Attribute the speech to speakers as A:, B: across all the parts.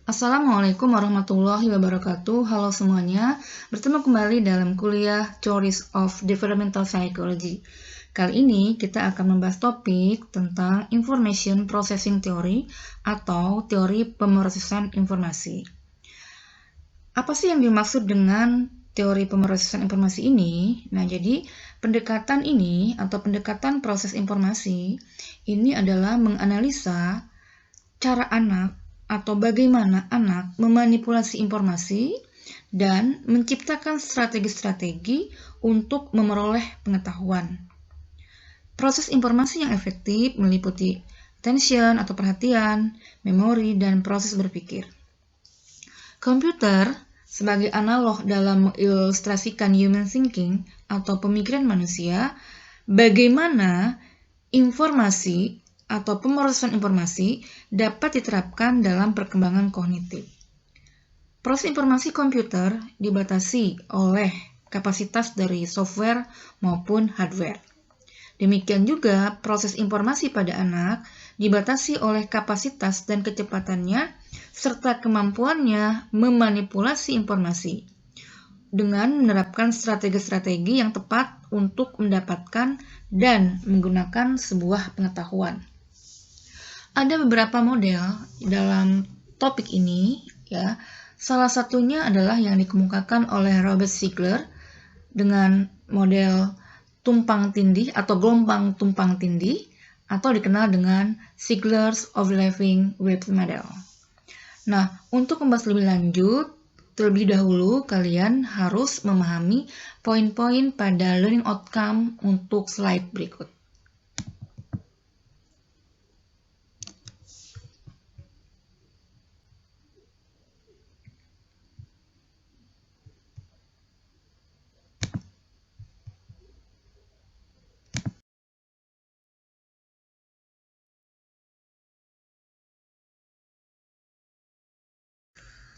A: Assalamualaikum warahmatullahi wabarakatuh. Halo semuanya, bertemu kembali dalam kuliah Theories of Developmental Psychology. Kali ini kita akan membahas topik tentang Information Processing Theory atau teori pemrosesan informasi. Apa sih yang dimaksud dengan teori pemrosesan informasi ini? Nah, jadi pendekatan ini atau pendekatan proses informasi ini adalah menganalisa cara anak atau bagaimana anak memanipulasi informasi dan menciptakan strategi-strategi untuk memperoleh pengetahuan. Proses informasi yang efektif meliputi attention atau perhatian, memori, dan proses berpikir. Komputer sebagai analog dalam mengilustrasikan human thinking atau pemikiran manusia, bagaimana informasi atau pemrosesan informasi dapat diterapkan dalam perkembangan kognitif. Proses informasi komputer dibatasi oleh kapasitas dari software maupun hardware. Demikian juga proses informasi pada anak dibatasi oleh kapasitas dan kecepatannya serta kemampuannya memanipulasi informasi dengan menerapkan strategi-strategi yang tepat untuk mendapatkan dan menggunakan sebuah pengetahuan. Ada beberapa model dalam topik ini, ya. Salah satunya adalah yang dikemukakan oleh Robert Shigler dengan model tumpang tindih atau gelombang tumpang tindih atau dikenal dengan Shigler's Overlapping Wave Model. Nah, untuk membahas lebih lanjut, terlebih dahulu kalian harus memahami poin-poin pada learning outcome untuk slide berikut.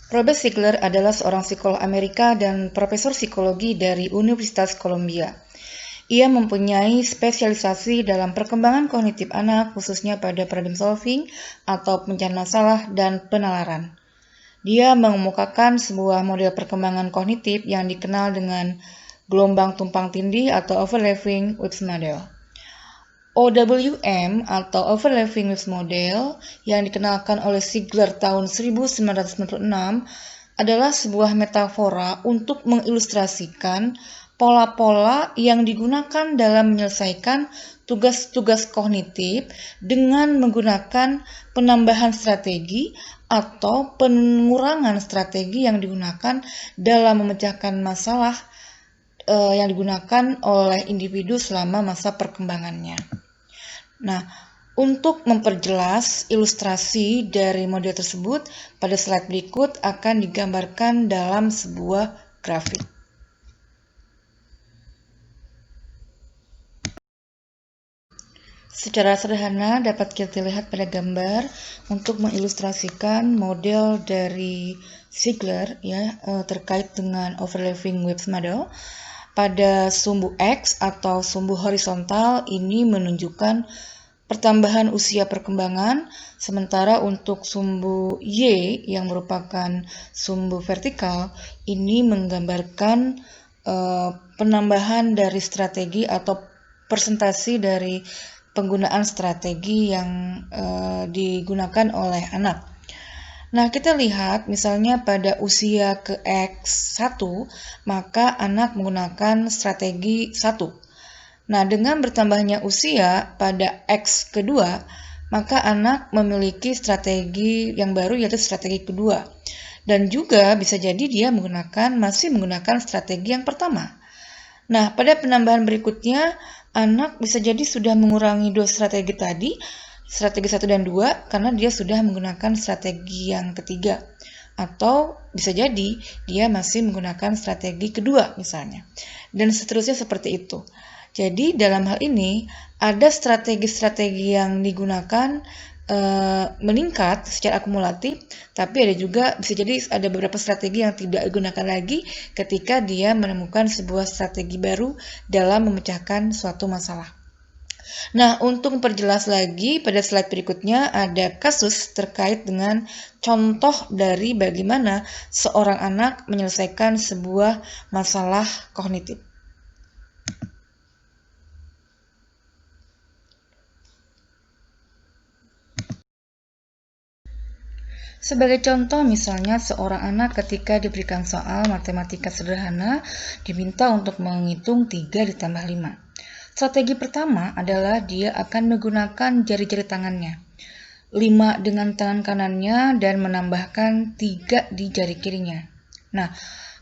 A: Robert Shigler adalah seorang psikolog Amerika dan profesor psikologi dari Universitas Columbia. Ia mempunyai spesialisasi dalam perkembangan kognitif anak, khususnya pada problem solving atau pemecahan masalah dan penalaran. Dia mengemukakan sebuah model perkembangan kognitif yang dikenal dengan gelombang tumpang tindih atau overlapping waves model. OWM atau Overlapping Waves Model yang dikenalkan oleh Shigler tahun 1996 adalah sebuah metafora untuk mengilustrasikan pola-pola yang digunakan dalam menyelesaikan tugas-tugas kognitif dengan menggunakan penambahan strategi atau pengurangan strategi yang digunakan dalam memecahkan masalah yang digunakan oleh individu selama masa perkembangannya. Nah, untuk memperjelas ilustrasi dari model tersebut, pada slide berikut akan digambarkan dalam sebuah grafik. Secara sederhana dapat kita lihat pada gambar untuk mengilustrasikan model dari Shigler ya terkait dengan overlapping waves model. Pada sumbu X atau sumbu horizontal ini menunjukkan pertambahan usia perkembangan, sementara untuk sumbu Y yang merupakan sumbu vertikal ini menggambarkan penambahan dari strategi atau persentase dari penggunaan strategi yang digunakan oleh anak. Nah, kita lihat misalnya pada usia ke X1, maka anak menggunakan strategi 1. Nah, dengan bertambahnya usia pada X kedua, maka anak memiliki strategi yang baru yaitu strategi kedua. Dan juga bisa jadi dia masih menggunakan strategi yang pertama. Nah, pada penambahan berikutnya, anak bisa jadi sudah mengurangi dua strategi tadi, strategi 1 dan 2, karena dia sudah menggunakan strategi yang ketiga. Atau bisa jadi dia masih menggunakan strategi kedua misalnya. Dan seterusnya seperti itu. Jadi dalam hal ini ada strategi-strategi yang digunakan meningkat secara akumulatif, tapi ada juga bisa jadi ada beberapa strategi yang tidak digunakan lagi ketika dia menemukan sebuah strategi baru dalam memecahkan suatu masalah. Nah, untuk memperjelas lagi, pada slide berikutnya ada kasus terkait dengan contoh dari bagaimana seorang anak menyelesaikan sebuah masalah kognitif. Sebagai contoh, misalnya seorang anak ketika diberikan soal matematika sederhana diminta untuk menghitung 3 ditambah 5. Strategi pertama adalah dia akan menggunakan jari-jari tangannya. 5 dengan tangan kanannya dan menambahkan 3 di jari kirinya. Nah,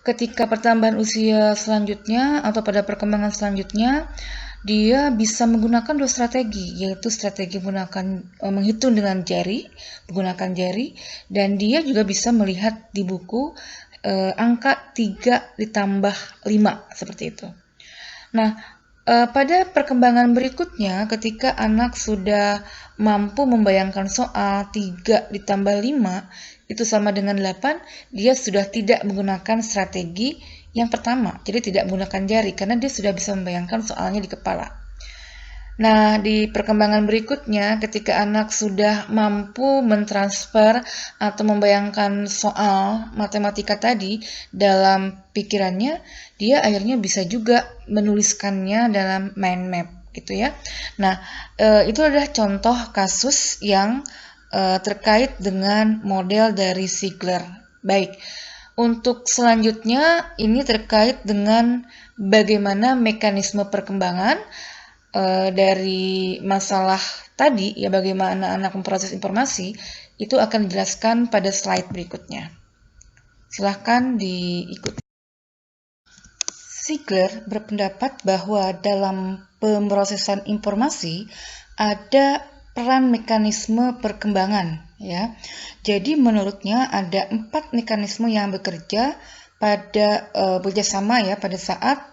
A: ketika pertambahan usia selanjutnya atau pada perkembangan selanjutnya, dia bisa menggunakan dua strategi, yaitu strategi menghitung dengan jari, menggunakan jari, dan dia juga bisa melihat di buku angka 3 ditambah 5, seperti itu. Nah, pada perkembangan berikutnya, ketika anak sudah mampu membayangkan soal 3 ditambah 5 itu sama dengan 8, dia sudah tidak menggunakan strategi yang pertama, jadi tidak menggunakan jari karena dia sudah bisa membayangkan soalnya di kepala. Nah, di perkembangan berikutnya, ketika anak sudah mampu mentransfer atau membayangkan soal matematika tadi dalam pikirannya, dia akhirnya bisa juga menuliskannya dalam mind map, gitu ya. Nah, itu adalah contoh kasus yang terkait dengan model dari Ziegler. Baik, untuk selanjutnya ini terkait dengan bagaimana mekanisme perkembangan dari masalah tadi, ya bagaimana anak memproses informasi, itu akan dijelaskan pada slide berikutnya. Silahkan diikuti. Ziegler berpendapat bahwa dalam pemrosesan informasi ada peran mekanisme perkembangan, ya. Jadi menurutnya ada 4 mekanisme yang bekerja pada bekerjasama ya pada saat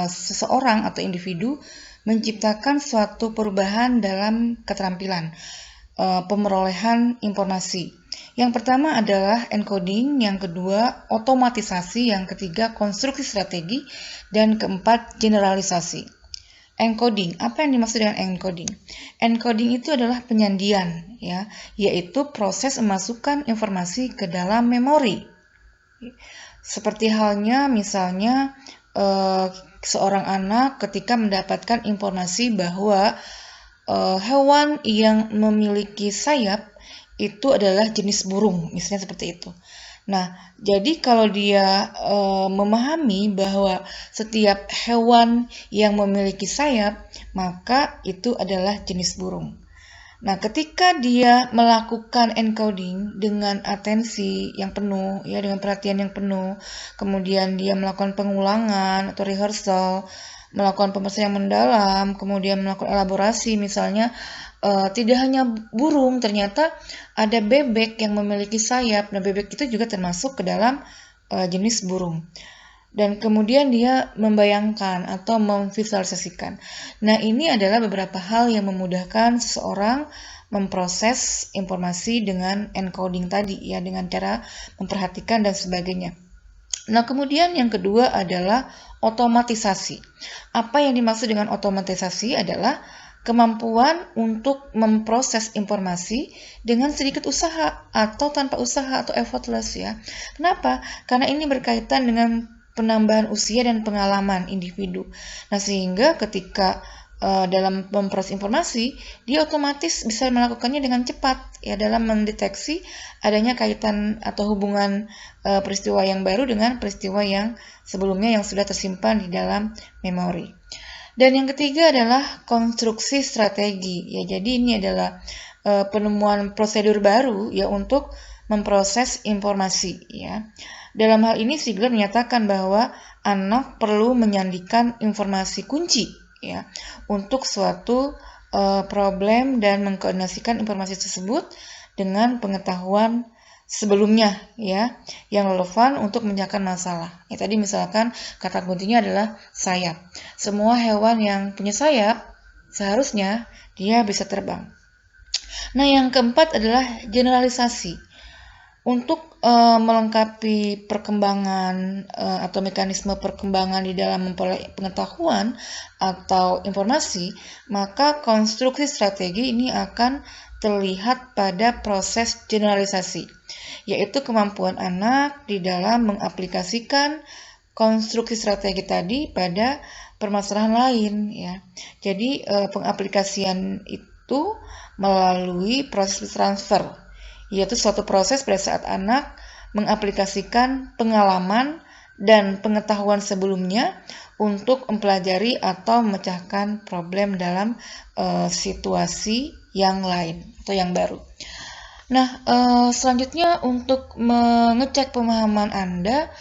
A: seseorang atau individu menciptakan suatu perubahan dalam keterampilan pemerolehan informasi. Yang pertama adalah encoding, yang kedua otomatisasi, yang ketiga konstruksi strategi, dan keempat generalisasi. Encoding, apa yang dimaksud dengan encoding? Encoding itu adalah penyandian, ya, yaitu proses memasukkan informasi ke dalam memori. Seperti halnya misalnya seorang anak ketika mendapatkan informasi bahwa hewan yang memiliki sayap itu adalah jenis burung, misalnya seperti itu. Nah, jadi kalau dia memahami bahwa setiap hewan yang memiliki sayap, maka itu adalah jenis burung. Nah, ketika dia melakukan encoding dengan atensi yang penuh, ya dengan perhatian yang penuh, kemudian dia melakukan pengulangan atau rehearsal, melakukan pemeriksaan yang mendalam, kemudian melakukan elaborasi, misalnya tidak hanya burung, ternyata ada bebek yang memiliki sayap. Nah, bebek itu juga termasuk ke dalam jenis burung. Dan kemudian dia membayangkan atau memvisualisasikan. Nah, ini adalah beberapa hal yang memudahkan seseorang memproses informasi dengan encoding tadi, ya, dengan cara memperhatikan dan sebagainya. Nah, kemudian yang kedua adalah otomatisasi. Apa yang dimaksud dengan otomatisasi adalah kemampuan untuk memproses informasi dengan sedikit usaha atau tanpa usaha atau effortless, ya. Kenapa? Karena ini berkaitan dengan penambahan usia dan pengalaman individu. Nah, sehingga ketika dalam memproses informasi, dia otomatis bisa melakukannya dengan cepat, ya, dalam mendeteksi adanya kaitan atau hubungan peristiwa yang baru dengan peristiwa yang sebelumnya yang sudah tersimpan di dalam memori. Dan yang ketiga adalah konstruksi strategi, ya. Jadi ini adalah penemuan prosedur baru, ya, untuk memproses informasi, ya. Dalam hal ini Ziegler menyatakan bahwa anak perlu menyandikan informasi kunci, ya, untuk suatu problem dan mengkoordinasikan informasi tersebut dengan pengetahuan sebelumnya, ya, yang relevan untuk menyelesaikan masalah. Ya, tadi misalkan kata kuncinya adalah sayap. Semua hewan yang punya sayap seharusnya dia bisa terbang. Nah, yang keempat adalah generalisasi. Untuk melengkapi perkembangan atau mekanisme perkembangan di dalam memperoleh pengetahuan atau informasi, maka konstruksi strategi ini akan terlihat pada proses generalisasi, yaitu kemampuan anak di dalam mengaplikasikan konstruksi strategi tadi pada permasalahan lain, ya. Jadi pengaplikasian itu melalui proses transfer, yaitu suatu proses pada saat anak mengaplikasikan pengalaman dan pengetahuan sebelumnya untuk mempelajari atau memecahkan problem dalam situasi yang lain atau yang baru. Nah, selanjutnya untuk mengecek pemahaman Anda,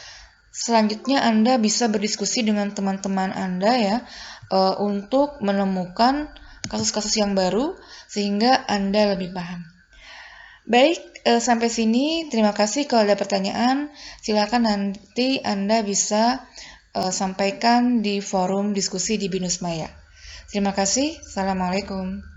A: selanjutnya Anda bisa berdiskusi dengan teman-teman Anda ya, untuk menemukan kasus-kasus yang baru sehingga Anda lebih paham. Baik, sampai sini. Terima kasih. Kalau ada pertanyaan, silakan nanti Anda bisa sampaikan di forum diskusi di BINUS Maya. Terima kasih. Assalamualaikum.